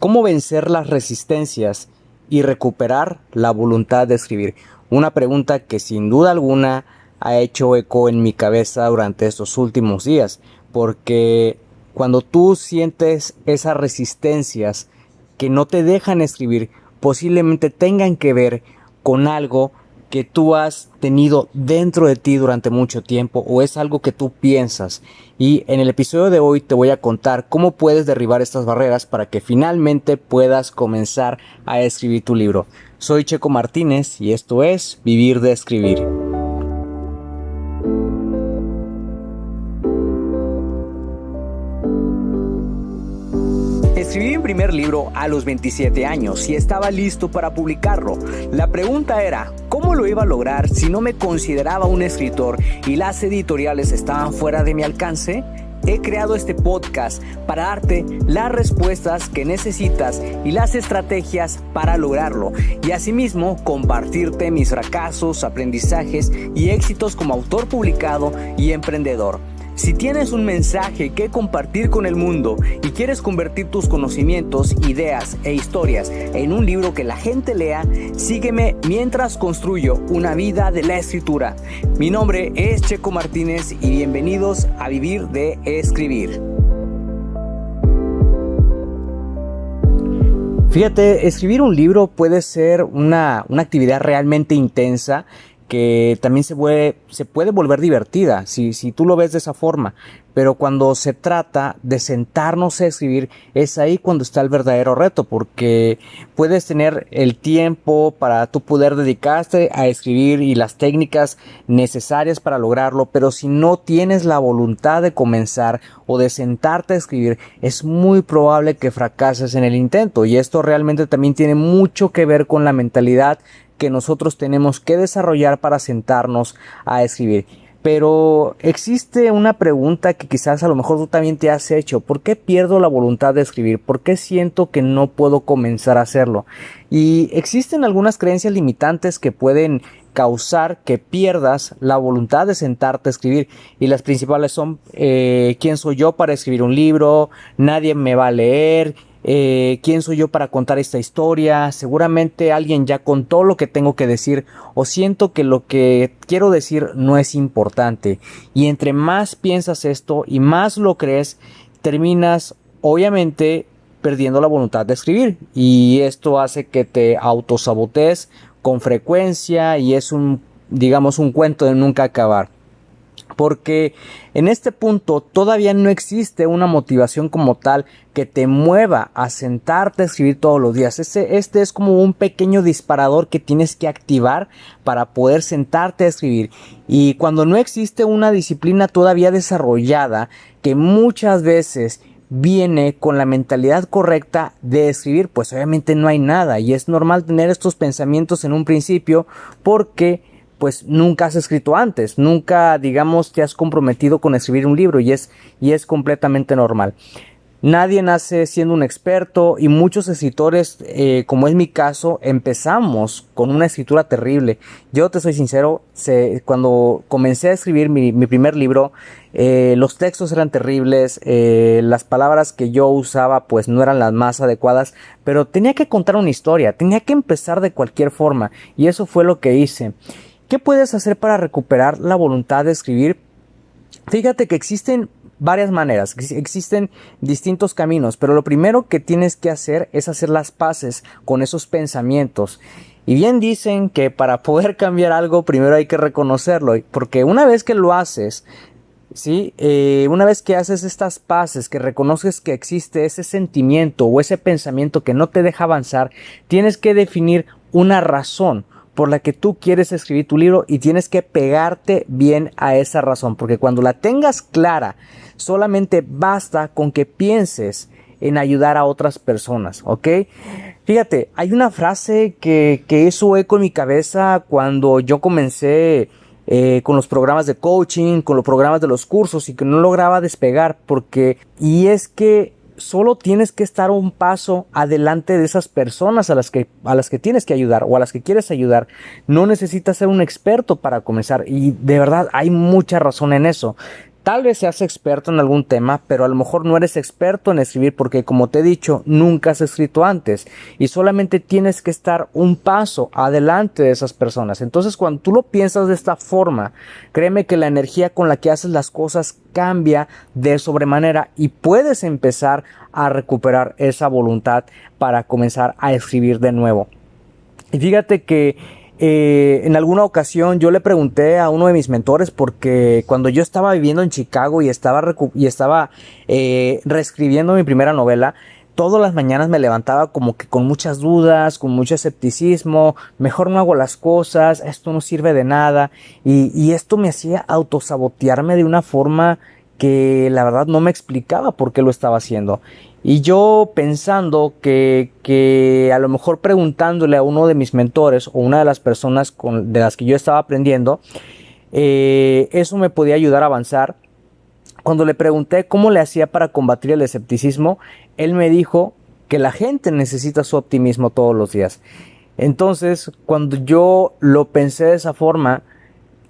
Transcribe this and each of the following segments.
¿Cómo vencer las resistencias y recuperar la voluntad de escribir? Una pregunta que sin duda alguna ha hecho eco en mi cabeza durante estos últimos días, porque cuando tú sientes esas resistencias que no te dejan escribir, posiblemente tengan que ver con algo que tú has tenido dentro de ti durante mucho tiempo o es algo que tú piensas. Y en el episodio de hoy te voy a contar cómo puedes derribar estas barreras para que finalmente puedas comenzar a escribir tu libro. Soy Checo Martínez y esto es Vivir de Escribir. Escribí mi primer libro a los 27 años y estaba listo para publicarlo. La pregunta era, ¿cómo lo iba a lograr si no me consideraba un escritor y las editoriales estaban fuera de mi alcance? He creado este podcast para darte las respuestas que necesitas y las estrategias para lograrlo y asimismo compartirte mis fracasos, aprendizajes y éxitos como autor publicado y emprendedor. Si tienes un mensaje que compartir con el mundo y quieres convertir tus conocimientos, ideas e historias en un libro que la gente lea, sígueme mientras construyo una vida de la escritura. Mi nombre es Checo Martínez y bienvenidos a Vivir de Escribir. Fíjate, escribir un libro puede ser una actividad realmente intensa que también se puede volver divertida si tú lo ves de esa forma, pero cuando se trata de sentarnos a escribir es ahí cuando está el verdadero reto, porque puedes tener el tiempo para tú poder dedicarte a escribir y las técnicas necesarias para lograrlo, pero si no tienes la voluntad de comenzar o de sentarte a escribir, es muy probable que fracases en el intento, y esto realmente también tiene mucho que ver con la mentalidad que nosotros tenemos que desarrollar para sentarnos a escribir. Pero existe una pregunta que quizás a lo mejor tú también te has hecho. ¿Por qué pierdo la voluntad de escribir? ¿Por qué siento que no puedo comenzar a hacerlo? Y existen algunas creencias limitantes que pueden causar que pierdas la voluntad de sentarte a escribir, y las principales son ¿quién soy yo para escribir un libro? ¿Nadie me va a leer? ¿Quién soy yo para contar esta historia? Seguramente alguien ya contó lo que tengo que decir, o siento que lo que quiero decir no es importante. Y entre más piensas esto y más lo crees, terminas obviamente perdiendo la voluntad de escribir, y esto hace que te autosabotees con frecuencia y es un cuento de nunca acabar. Porque en este punto todavía no existe una motivación como tal que te mueva a sentarte a escribir todos los días. Este es como un pequeño disparador que tienes que activar para poder sentarte a escribir. Y cuando no existe una disciplina todavía desarrollada, que muchas veces viene con la mentalidad correcta de escribir, pues obviamente no hay nada, y es normal tener estos pensamientos en un principio porque pues nunca has escrito antes, nunca te has comprometido con escribir un libro, y es completamente normal. Nadie nace siendo un experto, y muchos escritores, como es mi caso, empezamos con una escritura terrible. Yo te soy sincero, cuando comencé a escribir mi primer libro, los textos eran terribles, las palabras que yo usaba pues no eran las más adecuadas, pero tenía que contar una historia, tenía que empezar de cualquier forma, y eso fue lo que hice. ¿Qué puedes hacer para recuperar la voluntad de escribir? Fíjate que existen varias maneras, existen distintos caminos, pero lo primero que tienes que hacer es hacer las paces con esos pensamientos. Y bien dicen que para poder cambiar algo primero hay que reconocerlo, porque una vez que lo haces, una vez que haces estas paces, que reconoces que existe ese sentimiento o ese pensamiento que no te deja avanzar, tienes que definir una razón por la que tú quieres escribir tu libro, y tienes que pegarte bien a esa razón, porque cuando la tengas clara, solamente basta con que pienses en ayudar a otras personas, ¿ok? Fíjate, hay una frase que hizo eco en mi cabeza cuando yo comencé con los programas de coaching, con los programas de los cursos, y que no lograba despegar, y es que solo tienes que estar un paso adelante de esas personas a las que tienes que ayudar o a las que quieres ayudar. No necesitas ser un experto para comenzar, y de verdad hay mucha razón en eso. Tal vez seas experto en algún tema, pero a lo mejor no eres experto en escribir porque, como te he dicho, nunca has escrito antes y solamente tienes que estar un paso adelante de esas personas. Entonces, cuando tú lo piensas de esta forma, créeme que la energía con la que haces las cosas cambia de sobremanera y puedes empezar a recuperar esa voluntad para comenzar a escribir de nuevo. Y fíjate que en alguna ocasión yo le pregunté a uno de mis mentores, porque cuando yo estaba viviendo en Chicago y estaba reescribiendo mi primera novela, todas las mañanas me levantaba como que con muchas dudas, con mucho escepticismo, mejor no hago las cosas, esto no sirve de nada, y esto me hacía autosabotearme de una forma que la verdad no me explicaba por qué lo estaba haciendo. Y yo pensando que a lo mejor preguntándole a uno de mis mentores o una de las personas de las que yo estaba aprendiendo, eso me podía ayudar a avanzar. Cuando le pregunté cómo le hacía para combatir el escepticismo, él me dijo que la gente necesita su optimismo todos los días. Entonces, cuando yo lo pensé de esa forma,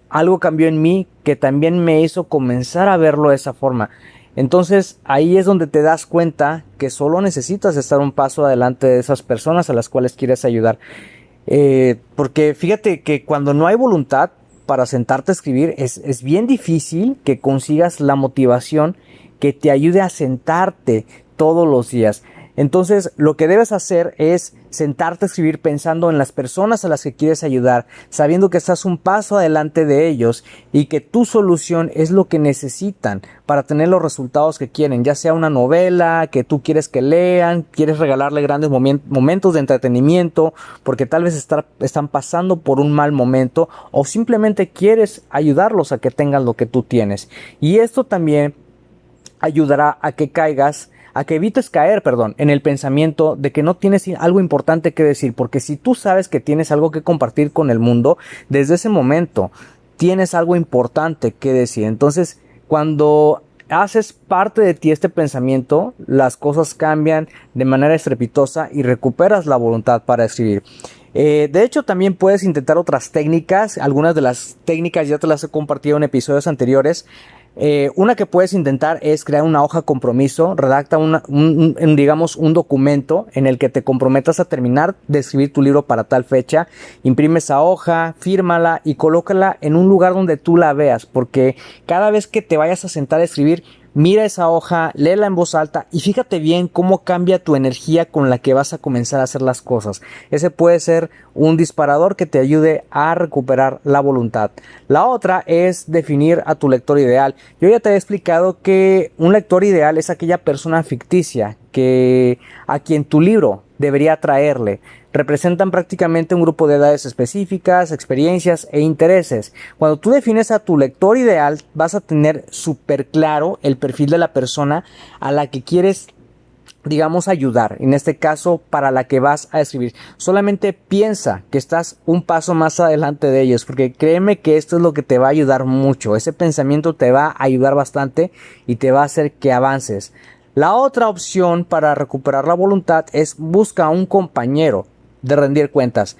algo cambió en mí que también me hizo comenzar a verlo de esa forma. Entonces ahí es donde te das cuenta que solo necesitas estar un paso adelante de esas personas a las cuales quieres ayudar. Porque fíjate que cuando no hay voluntad para sentarte a escribir, es bien difícil que consigas la motivación que te ayude a sentarte todos los días. Entonces, lo que debes hacer es sentarte a escribir pensando en las personas a las que quieres ayudar, sabiendo que estás un paso adelante de ellos y que tu solución es lo que necesitan para tener los resultados que quieren, ya sea una novela que tú quieres que lean, quieres regalarle grandes momentos de entretenimiento, porque tal vez están pasando por un mal momento, o simplemente quieres ayudarlos a que tengan lo que tú tienes. Y esto también ayudará a que evites caer, en el pensamiento de que no tienes algo importante que decir, porque si tú sabes que tienes algo que compartir con el mundo, desde ese momento tienes algo importante que decir. Entonces, cuando haces parte de ti este pensamiento, las cosas cambian de manera estrepitosa y recuperas la voluntad para escribir. De hecho, también puedes intentar otras técnicas. Algunas de las técnicas ya te las he compartido en episodios anteriores. Una que puedes intentar es crear una hoja compromiso. Redacta digamos un documento en el que te comprometas a terminar de escribir tu libro para tal fecha. Imprime esa hoja, fírmala y colócala en un lugar donde tú la veas, porque cada vez que te vayas a sentar a escribir, mira esa hoja, léela en voz alta y fíjate bien cómo cambia tu energía con la que vas a comenzar a hacer las cosas. Ese puede ser un disparador que te ayude a recuperar la voluntad. La otra es definir a tu lector ideal. Yo ya te he explicado que un lector ideal es aquella persona ficticia a quien tu libro debería atraerle. Representan prácticamente un grupo de edades específicas, experiencias e intereses. Cuando tú defines a tu lector ideal, vas a tener súper claro el perfil de la persona a la que quieres, digamos, ayudar. En este caso, para la que vas a escribir. Solamente piensa que estás un paso más adelante de ellos, porque créeme que esto es lo que te va a ayudar mucho. Ese pensamiento te va a ayudar bastante y te va a hacer que avances. La otra opción para recuperar la voluntad es busca a un compañero de rendir cuentas.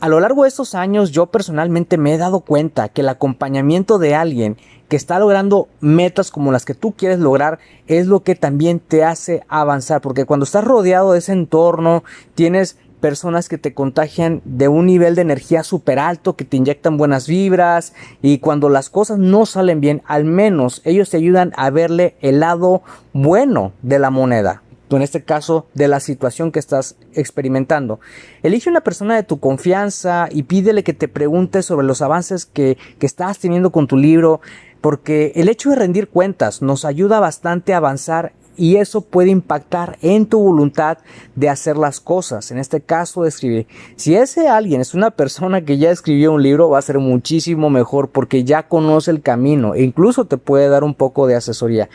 A lo largo de estos años yo personalmente me he dado cuenta que el acompañamiento de alguien que está logrando metas como las que tú quieres lograr es lo que también te hace avanzar, porque cuando estás rodeado de ese entorno tienes personas que te contagian de un nivel de energía súper alto, que te inyectan buenas vibras, y cuando las cosas no salen bien, al menos ellos te ayudan a verle el lado bueno de la moneda. En este caso, de la situación que estás experimentando. Elige una persona de tu confianza y pídele que te pregunte sobre los avances que estás teniendo con tu libro, porque el hecho de rendir cuentas nos ayuda bastante a avanzar y eso puede impactar en tu voluntad de hacer las cosas, en este caso de escribir. Si ese alguien es una persona que ya escribió un libro, va a ser muchísimo mejor porque ya conoce el camino e incluso te puede dar un poco de asesoría.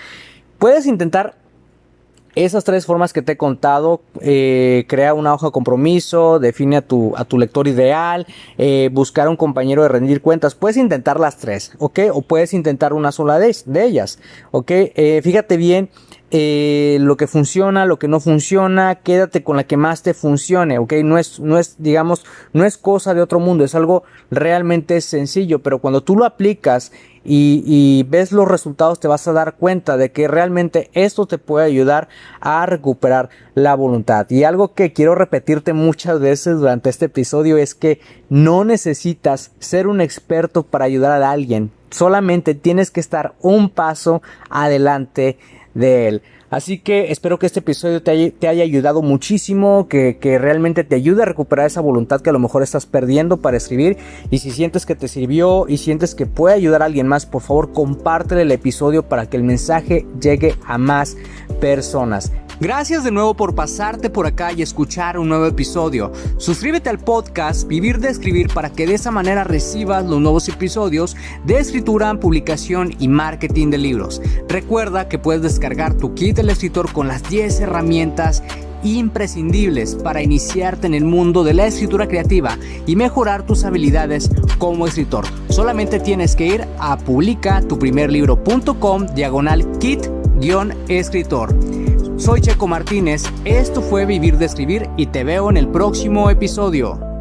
Puedes intentar esas tres formas que te he contado. Crea una hoja de compromiso, define a tu lector ideal, buscar a un compañero de rendir cuentas. Puedes intentar las tres, ¿ok? O puedes intentar una sola de ellas, ¿ok? Fíjate bien lo que funciona, lo que no funciona, quédate con la que más te funcione, ¿ok? No es cosa de otro mundo, es algo realmente sencillo, pero cuando tú lo aplicas y ves los resultados, te vas a dar cuenta de que realmente esto te puede ayudar a recuperar la voluntad. Y algo que quiero repetirte muchas veces durante este episodio es que no necesitas ser un experto para ayudar a alguien. Solamente tienes que estar un paso adelante de él. Así que espero que este episodio te haya ayudado muchísimo, que realmente te ayude a recuperar esa voluntad que a lo mejor estás perdiendo para escribir. Y si sientes que te sirvió y sientes que puede ayudar a alguien más, por favor compártele el episodio para que el mensaje llegue a más personas. Gracias de nuevo por pasarte por acá y escuchar un nuevo episodio. Suscríbete al podcast Vivir de Escribir para que de esa manera recibas los nuevos episodios de escritura, publicación y marketing de libros. Recuerda que puedes descargar tu kit del escritor con las 10 herramientas imprescindibles para iniciarte en el mundo de la escritura creativa y mejorar tus habilidades como escritor. Solamente tienes que ir a publicatuprimerlibro.com/kit-escritor. Soy Checo Martínez, esto fue Vivir de Escribir y te veo en el próximo episodio.